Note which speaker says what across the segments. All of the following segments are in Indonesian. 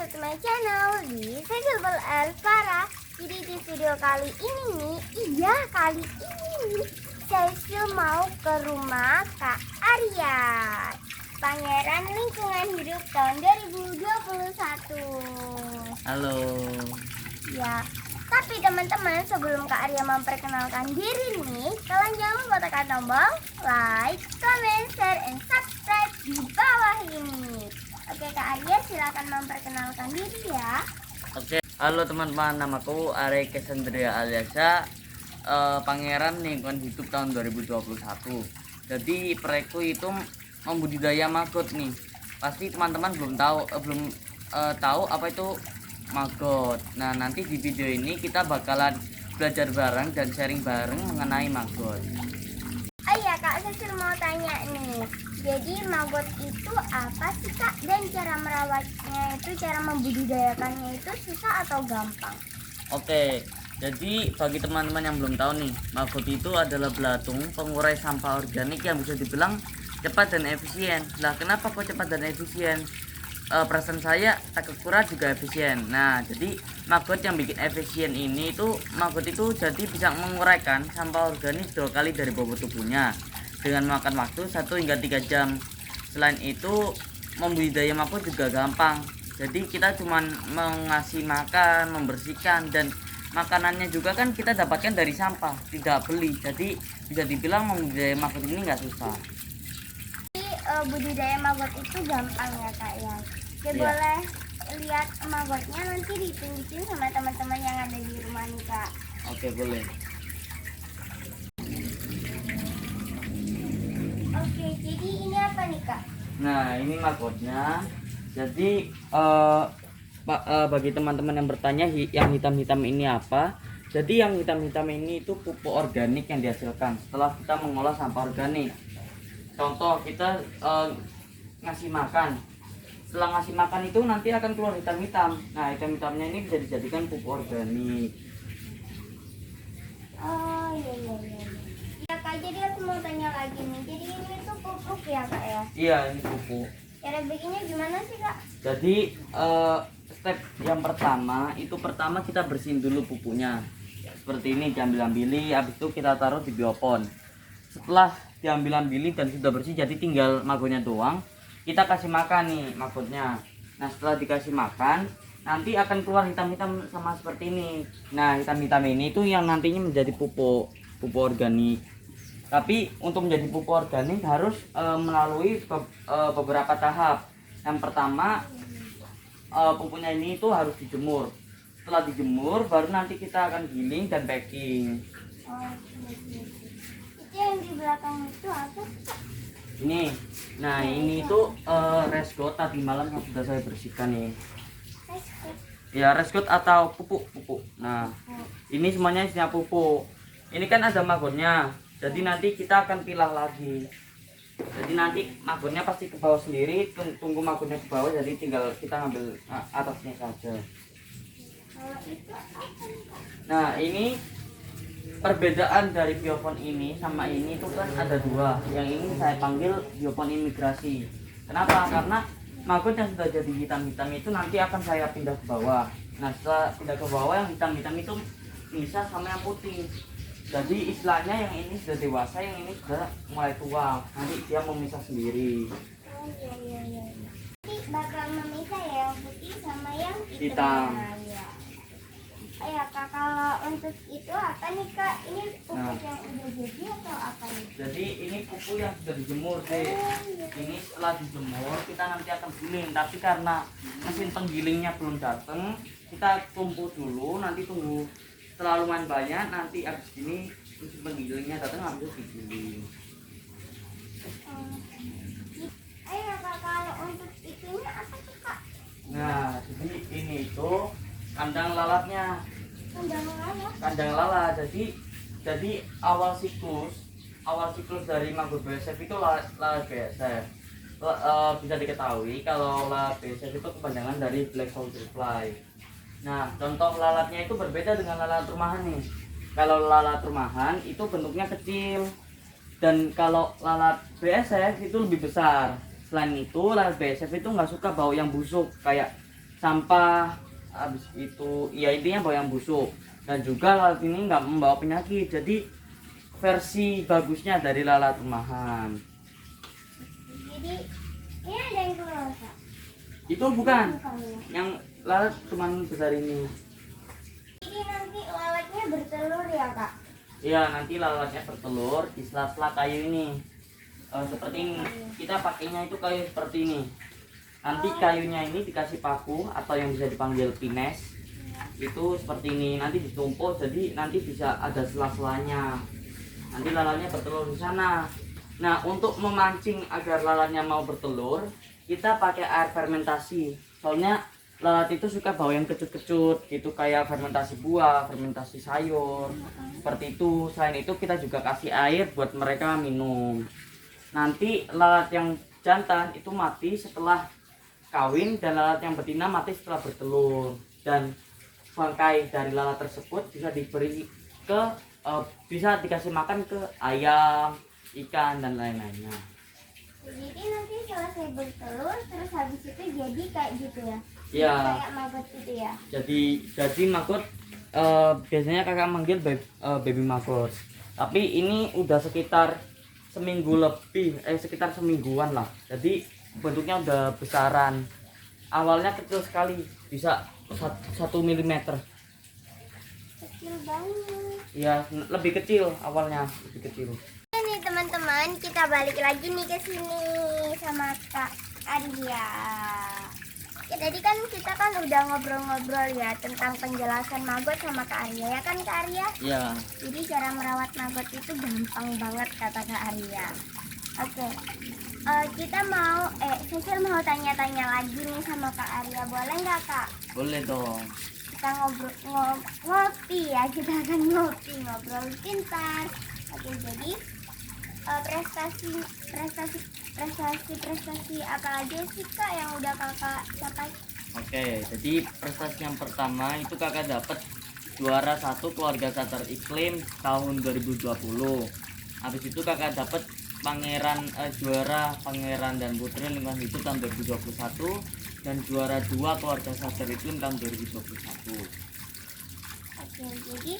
Speaker 1: back to my channel di Segelbal Elvara. Jadi di video kali ini saya mau ke rumah Kak Arya, Pangeran Lingkungan Hidup tahun 2021.
Speaker 2: Halo.
Speaker 1: Ya, tapi teman-teman, sebelum Kak Arya memperkenalkan diri nih, kalian jangan lupa tekan tombol like, comment, share, and subscribe di bawah ini. Oke Kak Arya, silakan memperkenalkan diri ya.
Speaker 2: Oke, halo teman-teman, namaku Arya Kesendria aliasa Pangeran Lingkungan Hidup tahun 2021. Jadi proyekku itu membudidaya maggot nih. Pasti teman-teman belum tahu apa itu maggot. Nah, nanti di video ini kita bakalan belajar bareng dan sharing bareng mengenai maggot.
Speaker 1: Oh iya Kak, saya mau tanya nih. Jadi maggot itu apa sih Kak? Dan cara merawatnya itu, cara membudidayakannya itu susah atau gampang?
Speaker 2: Oke, jadi bagi teman-teman yang belum tahu nih, maggot itu adalah belatung pengurai sampah organik yang bisa dibilang cepat dan efisien. Nah, kenapa kok cepat dan efisien? Perasaan saya Takakura juga efisien. Nah, jadi maggot yang bikin efisien ini itu maggot itu jadi bisa menguraikan sampah organik 2 kali dari bobot tubuhnya dengan makan waktu 1 hingga 3 jam. Selain itu, membudidaya maggot juga gampang. Jadi kita cuman mengasih makan, membersihkan, dan makanannya juga kan kita dapatkan dari sampah, tidak beli. Jadi bisa dibilang membudidaya maggot ini nggak susah.
Speaker 1: Budidaya maggot itu gampang ya Kak ya. Oke,
Speaker 2: Iya.
Speaker 1: boleh lihat maggotnya, nanti ditunjukin sama teman-teman yang ada di rumah nih Kak.
Speaker 2: Oke, boleh.
Speaker 1: Oke, jadi ini apa nih Kak?
Speaker 2: Nah, ini maggotnya. Jadi bagi teman-teman yang bertanya yang hitam-hitam ini apa? Jadi yang hitam-hitam ini itu pupuk organik yang dihasilkan setelah kita mengolah sampah organik. Contoh, kita ngasih makan. Setelah ngasih makan itu nanti akan keluar hitam-hitam. Nah, hitam-hitamnya ini bisa dijadikan pupuk organik.
Speaker 1: Oh iya. Ya Kak, jadi aku mau tanya lagi nih. Jadi ini tuh pupuk ya Kak ya?
Speaker 2: Iya, ini pupuk.
Speaker 1: Cara bikinnya gimana sih Kak?
Speaker 2: Jadi step yang pertama kita bersihin dulu pupuknya. Seperti ini, diambil-ambili, habis itu kita taruh di biopon. Setelah diambil-ambili dan sudah bersih, jadi tinggal maggotnya doang. Kita kasih makan nih maggotnya. Nah, setelah dikasih makan, nanti akan keluar hitam-hitam sama seperti ini. Nah, hitam-hitam ini itu yang nantinya menjadi pupuk organik. Tapi untuk menjadi pupuk organik harus melalui beberapa tahap. Yang pertama, pupuknya ini itu harus dijemur. Setelah dijemur, baru nanti kita akan giling dan packing.
Speaker 1: Oh, iya. Itu yang di belakang itu apa sih Kak?
Speaker 2: Ini, nah ini itu resgot tadi malam yang sudah saya bersihkan nih.
Speaker 1: Rescue.
Speaker 2: Ya, resgot atau pupuk. Nah, ini semuanya isinya pupuk. Ini kan ada maggotnya. Jadi nanti kita akan pilah lagi. Jadi nanti maggotnya pasti ke bawah sendiri. Tunggu maggotnya ke bawah, jadi tinggal kita ngambil atasnya saja.
Speaker 1: Kalau itu apa nih Kak?
Speaker 2: Nah, ini perbedaan dari biopon ini sama ini itu kan ada 2. Yang ini saya panggil biopon imigrasi. Kenapa? Karena maggot yang sudah jadi hitam-hitam itu nanti akan saya pindah ke bawah. Nah, setelah pindah ke bawah, yang hitam-hitam itu bisa sama yang putih. Jadi istilahnya yang ini sudah dewasa, yang ini sudah mulai tua. Nanti dia memisah sendiri.
Speaker 1: Oh iya. Nanti bakal memisah ya yang putih sama yang
Speaker 2: Hitam.
Speaker 1: Nah, ya. Oh ya Kak, kalau untuk itu apa nih Kak? Ini pupuk
Speaker 2: Nah.
Speaker 1: yang udah jadi atau apa nih?
Speaker 2: Jadi ini pupuk yang sudah dijemur deh. Ini setelah dijemur kita nanti akan giling. Tapi karena mesin penggilingnya belum datang, kita tumpuk dulu. Nanti tunggu setelah lumayan banyak. Nanti abis ini mesin penggilingnya datang, habis digiling.
Speaker 1: Ayo Kak, kalau untuk itunya apa sih Kak?
Speaker 2: Nah, jadi ini itu kandang lalatnya.
Speaker 1: Kandang
Speaker 2: Lalat. Jadi awal siklus dari maggot BSF itu lalat BSF. Bisa diketahui kalau lalat BSF itu kepanjangan dari Black Soldier Fly. Nah, contoh lalatnya itu berbeda dengan lalat rumahan nih. Kalau lalat rumahan itu bentuknya kecil, dan kalau lalat BSF itu lebih besar. Selain itu, lalat BSF itu nggak suka bau yang busuk kayak sampah, habis itu ya intinya bawa yang busuk, dan juga lalat ini nggak membawa penyakit. Jadi versi bagusnya dari lalat rumahan.
Speaker 1: Jadi ini ada yang keluar Kak?
Speaker 2: Itu bukan
Speaker 1: Bukan ya.
Speaker 2: yang lalat cuman besar ini.
Speaker 1: Jadi nanti lalatnya bertelur ya Kak?
Speaker 2: Iya, nanti lalatnya bertelur di sela-sela kayu ini. Seperti ini, kita pakainya itu kayu seperti ini. Nanti kayunya ini dikasih paku atau yang bisa dipanggil pines. Itu seperti ini, nanti ditumpuk jadi nanti bisa ada sela-selanya. Nanti lalatnya bertelur di sana. Nah, untuk memancing agar lalatnya mau bertelur, kita pakai air fermentasi. Soalnya lalat itu suka bawa yang kecut-kecut gitu, kayak fermentasi buah, fermentasi sayur. Seperti itu. Selain itu kita juga kasih air buat mereka minum. Nanti lalat yang jantan itu mati setelah kawin, dan lalat yang betina mati setelah bertelur. Dan bangkai dari lalat tersebut bisa diberi ke bisa dikasih makan ke ayam, ikan, dan lain-lainnya.
Speaker 1: Jadi nanti selesai bertelur terus habis itu jadi kayak gitu ya?
Speaker 2: Iya.
Speaker 1: Kayak maggot gitu ya?
Speaker 2: Jadi maggot biasanya kakak manggil baby maggot. Tapi ini udah sekitar seminggu lebih, sekitar semingguan lah. Jadi bentuknya udah besaran. Awalnya kecil sekali, bisa 1 mm.
Speaker 1: Kecil banget.
Speaker 2: Ya, lebih kecil awalnya, lebih kecil.
Speaker 1: Nih teman-teman, kita balik lagi nih ke sini sama Kak Arya. Ya tadi kan kita kan udah ngobrol-ngobrol ya tentang penjelasan maggot sama Kak Arya ya kan Kak Arya?
Speaker 2: Iya.
Speaker 1: Jadi cara merawat maggot itu gampang banget kata Kak Arya. Oke. Kita mau Cecil mau tanya-tanya lagi nih sama Kak Arya, boleh nggak Kak?
Speaker 2: Boleh dong.
Speaker 1: Kita ngopi ya, kita akan ngobrol pintar. Oke, jadi prestasi apa aja sih Kak yang udah Kakak capai?
Speaker 2: Oke, jadi prestasi yang pertama itu kakak dapat juara 1 keluarga sadar iklim tahun 2020. Habis itu kakak dapat juara pangeran dan putri lingkungan hidup tahun 2021, dan juara 2 keluarga sadar iklim tahun 2021.
Speaker 1: Oke, jadi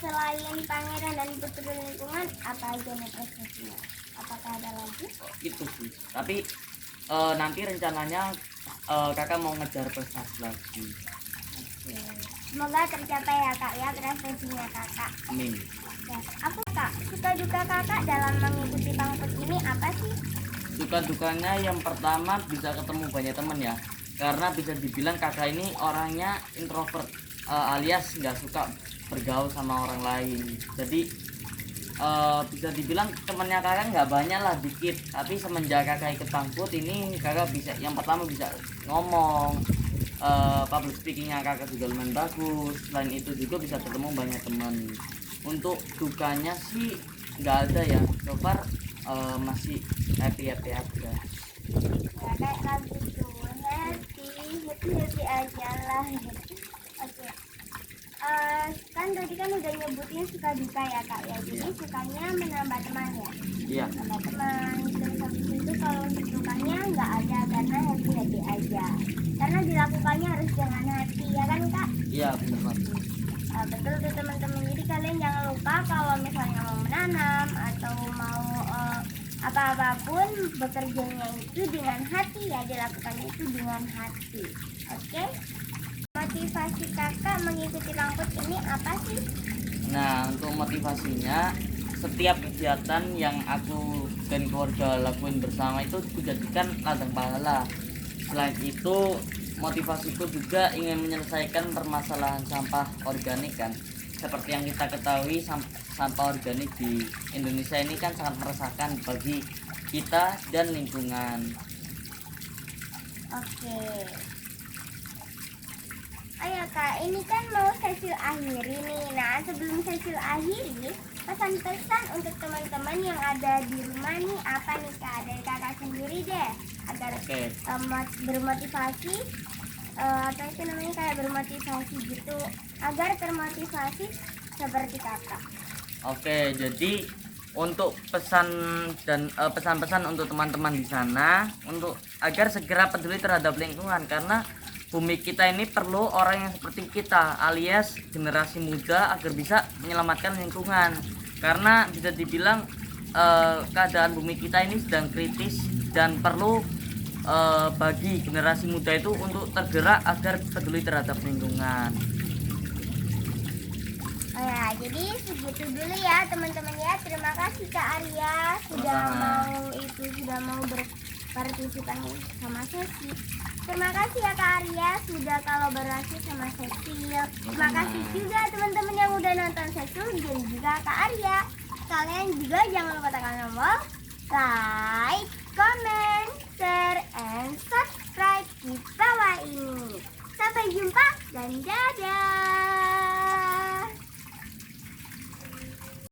Speaker 1: selain pangeran dan putri lingkungan apa aja nih prestasinya? Apakah ada lagi?
Speaker 2: Itu sih. Tapi nanti rencananya kakak mau ngejar prestasi lagi.
Speaker 1: Oke. Semoga tercapai ya Kak ya prestasinya Kakak.
Speaker 2: Amin.
Speaker 1: Ya, aku Kak, suka duka Kakak dalam mengikuti pangkut ini apa sih?
Speaker 2: Suka dukanya yang pertama bisa ketemu banyak teman ya, karena bisa dibilang kakak ini orangnya introvert, alias nggak suka bergaul sama orang lain. Jadi bisa dibilang temannya kakak nggak banyak lah, dikit. Tapi semenjak kakak ikut pangkut ini kakak bisa, yang pertama bisa ngomong, public speakingnya kakak juga lumayan bagus. Selain itu juga bisa ketemu banyak teman. Untuk dukanya sih nggak ada ya, so far masih happy aja.
Speaker 1: Ya kayak lagu tuh happy aja lah. Oke. Kan tadi kan udah nyebutin suka duka ya Kak ya. Jadi sukanya menambah teman ya.
Speaker 2: Iya.
Speaker 1: Menambah teman. Terus habis itu kalau untuk dukanya nggak ada karena happy aja. Karena dilakukannya harus dengan hati ya kan Kak?
Speaker 2: Iya, benar banget.
Speaker 1: Betul tuh teman-teman. Jadi kalian jangan lupa kalau misalnya mau menanam atau mau apa-apapun bekerjanya itu dengan hati ya, dilakukannya itu dengan hati. Oke? Motivasi kakak mengikuti pangkut ini apa sih?
Speaker 2: Nah, untuk motivasinya, setiap kegiatan yang aku dan keluarga lakuin bersama itu aku jadikan ladang pahala. Selain itu, motivasiku juga ingin menyelesaikan permasalahan sampah organik kan. Seperti yang kita ketahui, sampah organik di Indonesia ini kan sangat meresahkan bagi kita dan lingkungan.
Speaker 1: Oke. Ayo Kak, ini kan mau Cecil akhiri nih. Nah, sebelum Cecil akhiri, pesan-pesan untuk teman-teman yang ada di rumah nih apa nih Kak? Dari kakak sendiri deh, agar bermotivasi, apa itu namanya, kayak bermotivasi gitu, agar termotivasi seperti kakak.
Speaker 2: Oke, jadi untuk pesan dan pesan-pesan untuk teman-teman di sana untuk agar segera peduli terhadap lingkungan, karena bumi kita ini perlu orang yang seperti kita alias generasi muda agar bisa menyelamatkan lingkungan. Karena bisa dibilang keadaan bumi kita ini sedang kritis dan perlu bagi generasi muda itu untuk tergerak agar peduli terhadap lingkungan.
Speaker 1: Oh ya, jadi segitu dulu ya teman-teman ya. Terima kasih Kak Arya sudah mau berpartisipasi sama Sesi. Terima kasih ya Kak Arya sudah kolaborasi sama Cecil. Terima kasih juga teman-teman yang udah nonton Cecil dan juga Kak Arya. Kalian juga jangan lupa tekan tombol like, comment, share, and subscribe di bawah ini. Sampai jumpa dan dadah.